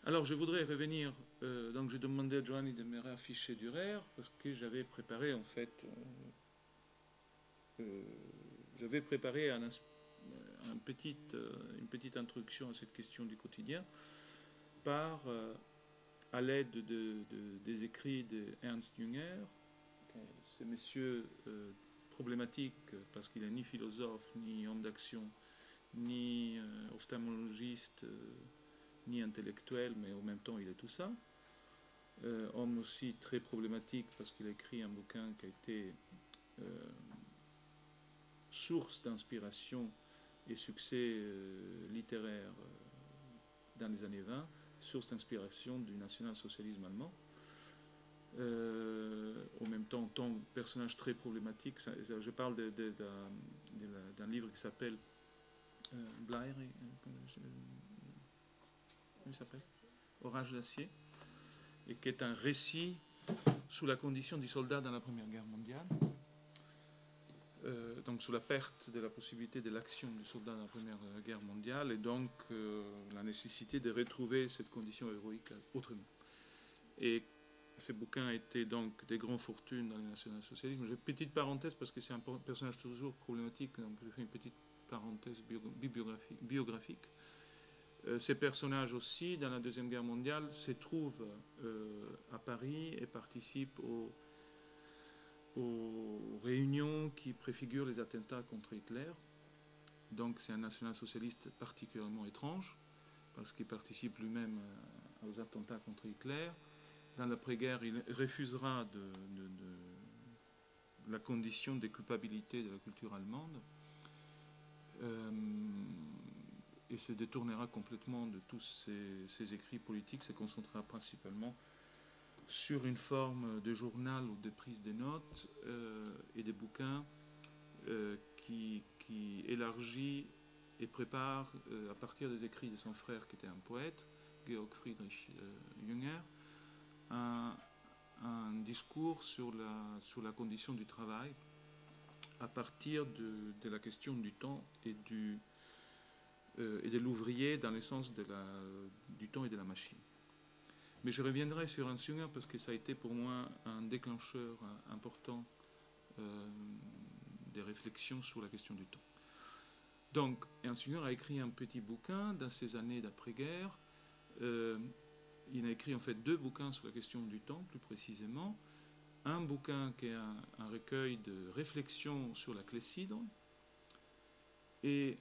Alors, je voudrais revenir. Donc, j'ai demandé à Giovanni de me réafficher Dürer parce que j'avais préparé, en fait, j'avais préparé une petite introduction à cette question du quotidien à l'aide des écrits de Ernst Jünger. Ce monsieur problématique parce qu'il n'est ni philosophe, ni homme d'action, ni ophtalmologiste, ni intellectuel, mais en même temps il est tout ça. Homme aussi très problématique parce qu'il a écrit un bouquin qui a été source d'inspiration et succès littéraire dans les années 20, source d'inspiration du national-socialisme allemand. En même temps, personnage très problématique. Je parle d'un livre qui s'appelle Blair, comment il s'appelle Orage d'acier, et qui est un récit sous la condition du soldat dans la Première Guerre mondiale. Donc sous la perte de la possibilité de l'action du soldat dans la Première Guerre mondiale, et donc la nécessité de retrouver cette condition héroïque autrement. Et ces bouquins étaient donc des grandes fortunes dans le national-socialisme. J'ai une petite parenthèse parce que c'est un personnage toujours problématique, donc je fais une petite parenthèse biographique. Ces personnages aussi, dans la Deuxième Guerre mondiale, se trouvent à Paris et participent aux réunions qui préfigurent les attentats contre Hitler. Donc c'est un national-socialiste particulièrement étrange, parce qu'il participe lui-même aux attentats contre Hitler. Dans l'après-guerre, il refusera la condition de culpabilité de la culture allemande et se détournera complètement de tous ses écrits politiques, se concentrera principalement sur une forme de journal ou de prise de notes et des bouquins qui élargit et prépare, à partir des écrits de son frère qui était un poète, Georg Friedrich Jünger, un discours sur la condition du travail à partir de la question du temps et de l'ouvrier dans le sens du temps et de la machine. Mais je reviendrai sur Ernst Jünger parce que ça a été pour moi un déclencheur important des réflexions sur la question du temps. Donc, Ernst Jünger a écrit un petit bouquin dans ces années d'après-guerre. Il a écrit en fait 2 bouquins sur la question du temps, plus précisément. Un bouquin qui est un recueil de réflexions sur la clepsydre, et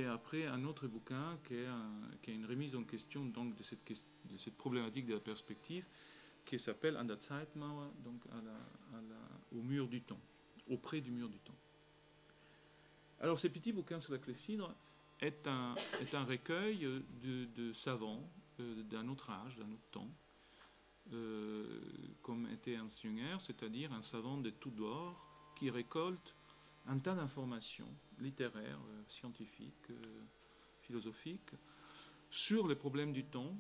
après un autre bouquin qui est une remise en question donc, de cette problématique de la perspective, qui s'appelle An der Zeitmauer, donc au mur du temps, auprès du mur du temps. Alors ce petit bouquin sur la clepsydre est un recueil de savants d'un autre âge, d'un autre temps, comme était Ernst Jünger, c'est-à-dire un savant de tout d'or qui récolte un tas d'informations littéraires, scientifiques, philosophiques, sur les problèmes du temps,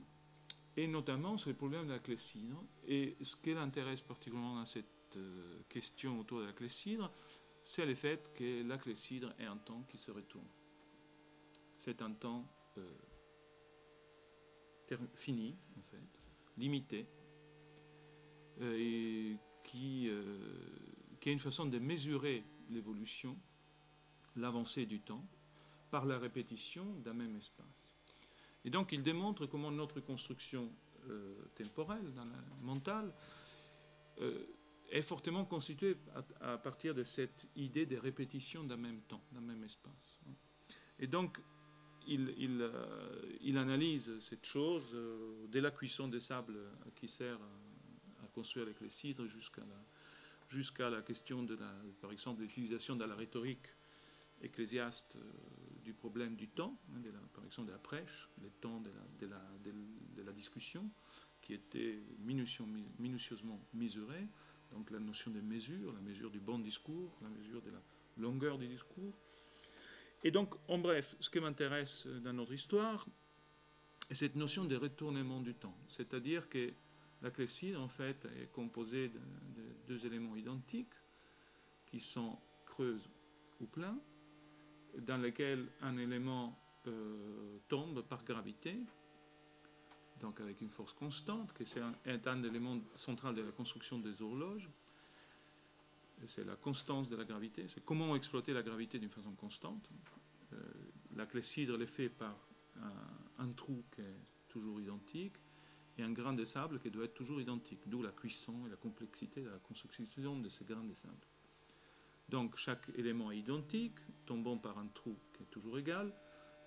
et notamment sur les problèmes de la clepsydre. Et ce qui l'intéresse particulièrement dans cette question autour de la clepsydre, c'est le fait que la clepsydre est un temps qui se retourne. C'est un temps fini, en fait, limité, et qui est une façon de mesurer l'évolution, l'avancée du temps, par la répétition d'un même espace. Et donc il démontre comment notre construction temporelle, mentale, est fortement constituée à partir de cette idée de répétition d'un même temps, d'un même espace. Et donc il analyse cette chose dès la cuisson des sables qui sert à construire les clepsydres jusqu'à la question par exemple, de l'utilisation de la rhétorique ecclésiaste du problème du temps, par exemple de la prêche, le temps de la discussion, qui était minutieusement mesuré, donc la notion de mesure, la mesure du bon discours, la mesure de la longueur du discours. Et donc, en bref, ce qui m'intéresse dans notre histoire, est cette notion de retournement du temps, c'est-à-dire que la clepsydre, en fait, est composée de 2 éléments identiques, qui sont creuses ou pleins, dans lesquels un élément tombe par gravité, donc avec une force constante, qui est un élément central de la construction des horloges. C'est la constance de la gravité, c'est comment exploiter la gravité d'une façon constante. La clésydre est faite par un trou qui est toujours identique et un grain de sable qui doit être toujours identique, d'où la cuisson et la complexité de la construction de ces grains de sable. Donc chaque élément est identique, tombant par un trou qui est toujours égal,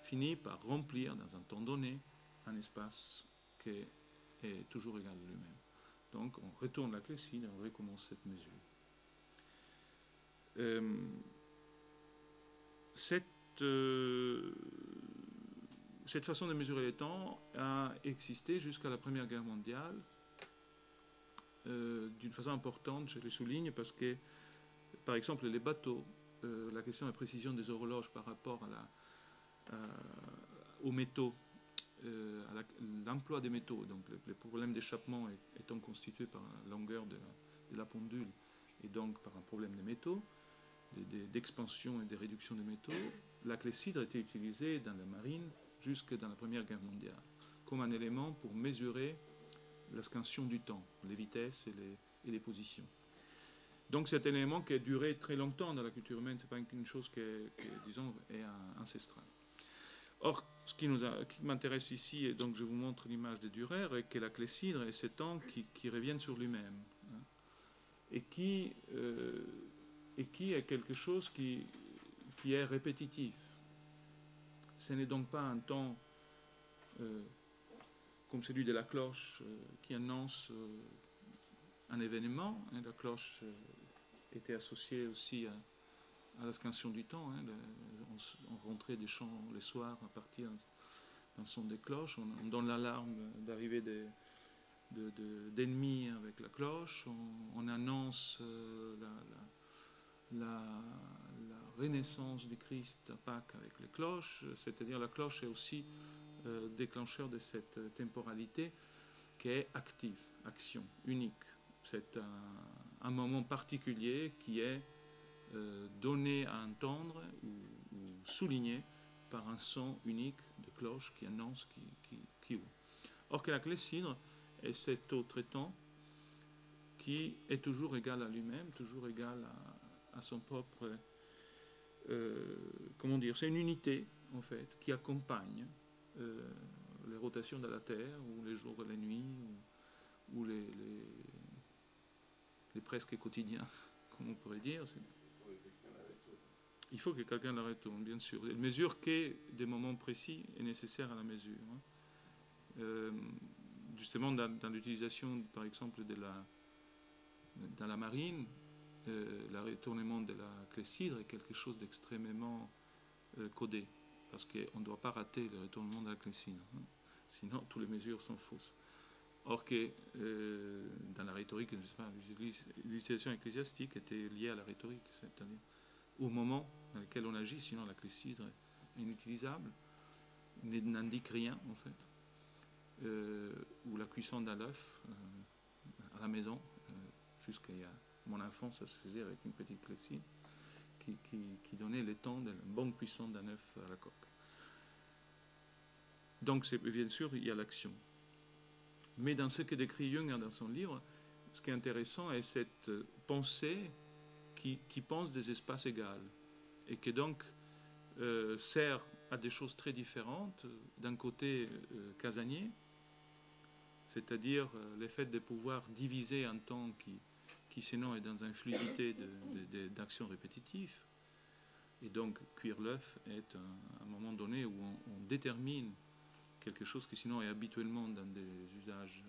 finit par remplir dans un temps donné un espace qui est toujours égal à lui-même. Donc on retourne la clésydre et on recommence cette mesure. Cette façon de mesurer le temps a existé jusqu'à la Première Guerre mondiale, d'une façon importante, je le souligne, parce que, par exemple, les bateaux, la question de la précision des horloges par rapport aux métaux, à l'emploi des métaux, donc le problème d'échappement étant constitué par la longueur de la pendule, et donc par un problème de métaux, d'expansion et de réduction des métaux, la clésydre était utilisée dans la marine jusque dans la Première Guerre mondiale, comme un élément pour mesurer la scansion du temps, les vitesses et les positions. Donc cet élément qui a duré très longtemps dans la culture humaine, ce n'est pas une chose qui disons, est ancestrale. Or, ce qui m'intéresse ici, et donc je vous montre l'image de Dürer, est que la clésydre est ce temps qui revient sur lui-même, hein, et qui est quelque chose qui est répétitif. Ce n'est donc pas un temps comme celui de la cloche qui annonce un événement. Hein, la cloche était associée aussi à la scansion du temps. Hein, on rentrait des champs les soirs à partir d'un son des cloches. On donne l'alarme d'arrivée d'ennemis avec la cloche. On annonce la renaissance du Christ à Pâques avec les cloches, c'est-à-dire la cloche est aussi déclencheur de cette temporalité qui est active, action, unique. C'est un moment particulier qui est donné à entendre ou souligné par un son unique de cloche qui annonce, qui ouvre. Or que la clésydre est cet autre temps qui est toujours égal à lui-même, toujours égal à son propre... comment dire, c'est une unité, en fait, qui accompagne les rotations de la Terre, ou les jours et les nuits, ou les presque quotidiens, comme on pourrait dire. Il faut que quelqu'un la retourne, bien sûr. Elle mesure que des moments précis est nécessaire à la mesure. Hein. Justement, dans l'utilisation, par exemple, dans la marine, le retournement de la clésydre est quelque chose d'extrêmement codé, parce qu'on ne doit pas rater le retournement de la clésydre, hein. Sinon toutes les mesures sont fausses. Or que dans la rhétorique, l'utilisation ecclésiastique était liée à la rhétorique, c'est-à-dire au moment dans lequel on agit, sinon la clésydre est inutilisable, n'indique rien en fait, ou la cuisson d'un œuf à la maison, jusqu'à mon enfance, ça se faisait avec une petite clésydre qui donnait le temps de la bonne cuisson d'un œuf à la coque. Donc, bien sûr, il y a l'action. Mais dans ce que décrit Jung dans son livre, ce qui est intéressant est cette pensée qui pense des espaces égaux et qui donc sert à des choses très différentes. D'un côté, casanier, c'est-à-dire le fait de pouvoir diviser un temps qui sinon est dans une fluidité d'actions répétitives. Et donc, cuire l'œuf est un moment donné où on détermine quelque chose qui sinon est habituellement dans des usages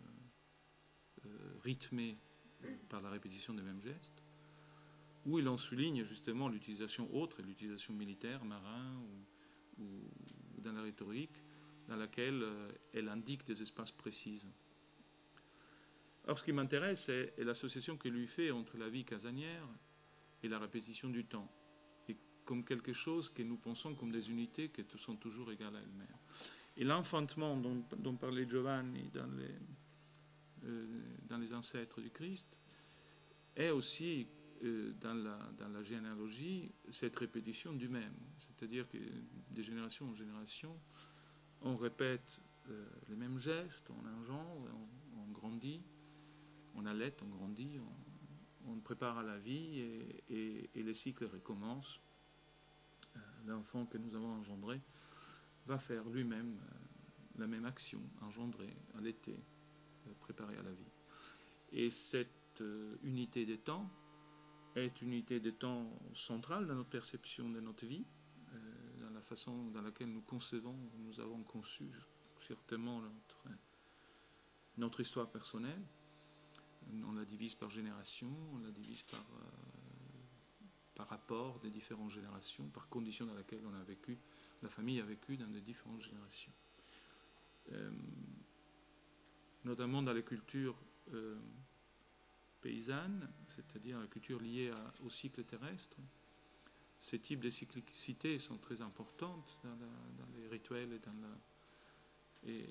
rythmés par la répétition des mêmes gestes, où il en souligne justement l'utilisation autre, l'utilisation militaire, marin ou dans la rhétorique, dans laquelle elle indique des espaces précis. Alors ce qui m'intéresse est l'association que lui fait entre la vie casanière et la répétition du temps, et comme quelque chose que nous pensons comme des unités qui sont toujours égales à elles-mêmes. Et l'enfantement dont parlait Giovanni dans les ancêtres du Christ est aussi, dans la généalogie, cette répétition du même. C'est-à-dire que de génération en génération, on répète les mêmes gestes, on engendre, on grandit, on allait, on grandit, on prépare à la vie et les cycles recommencent. L'enfant que nous avons engendré va faire lui-même la même action, engendrer, allaiter, préparer à la vie. Et cette unité des temps est une unité des temps centrale dans notre perception de notre vie, dans la façon dans laquelle nous concevons, nous avons conçu certainement notre histoire personnelle. On la divise par génération, on la divise par rapport des différentes générations, par conditions dans lesquelles on a vécu, la famille a vécu dans des différentes générations. Notamment dans les cultures paysannes, c'est-à-dire la culture liée au cycle terrestre, ces types de cyclicité sont très importantes dans les rituels et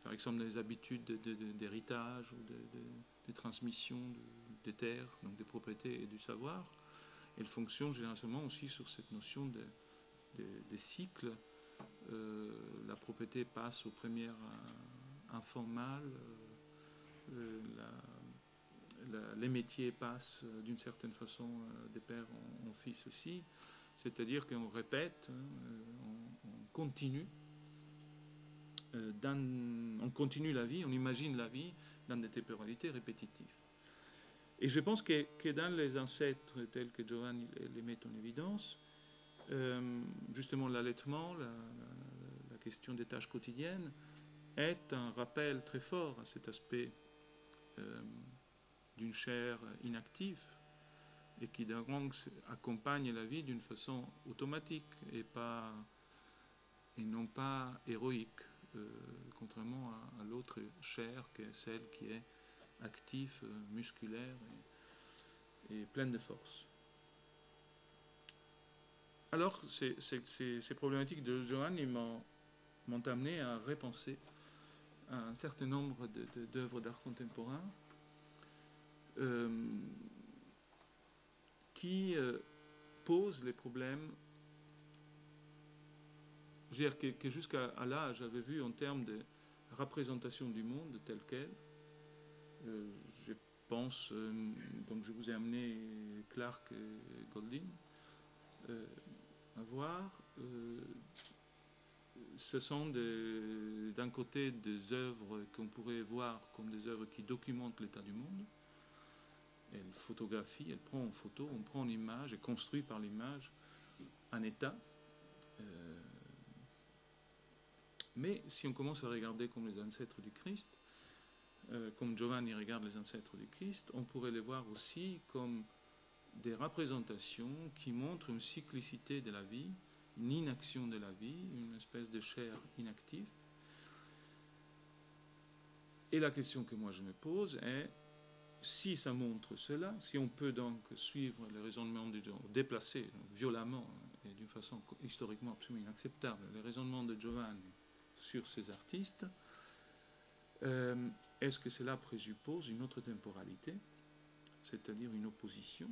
par exemple dans les habitudes d'héritage ou de transmission des terres, donc des propriétés et du savoir. Elles fonctionnent généralement aussi sur cette notion de cycle. La propriété passe au premier enfant mâle, les métiers passent d'une certaine façon des pères en fils aussi, c'est-à-dire qu'on répète, on continue. On continue la vie, on imagine la vie dans des temporalités répétitives. Et je pense que dans les ancêtres tels que Giovanni les met en évidence, justement l'allaitement, la question des tâches quotidiennes, est un rappel très fort à cet aspect d'une chair inactive et qui donc accompagne la vie d'une façon automatique et non pas héroïque, contrairement à l'autre chair qui est celle qui est active, musculaire et pleine de force. Alors, ces problématiques de Giovanni m'ont amené à repenser à un certain nombre d'œuvres d'art contemporain qui posent les problèmes, je veux dire, que jusqu'à là, j'avais vu en termes de représentation du monde tel quel. Je pense, donc je vous ai amené Clark et Goldin à voir. Ce sont d'un côté des œuvres qu'on pourrait voir comme des œuvres qui documentent l'état du monde. Elle photographie, elle prend en photo, on prend en image et construit par l'image un état. Mais si on commence à regarder comme les ancêtres du Christ, comme Giovanni regarde les ancêtres du Christ, on pourrait les voir aussi comme des représentations qui montrent une cyclicité de la vie, une inaction de la vie, une espèce de chair inactive. Et la question que moi je me pose est, si ça montre cela, si on peut donc suivre le raisonnement de Giovanni, déplacer violemment et d'une façon historiquement absolument inacceptable le raisonnement de Giovanni sur ces artistes, est-ce que cela présuppose une autre temporalité, c'est-à-dire une opposition,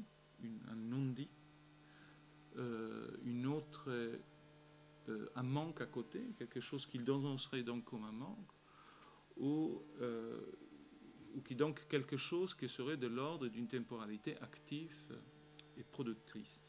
un non-dit, une autre, un manque à côté, quelque chose qui serait donc comme un manque, ou qui donc quelque chose qui serait de l'ordre d'une temporalité active et productrice.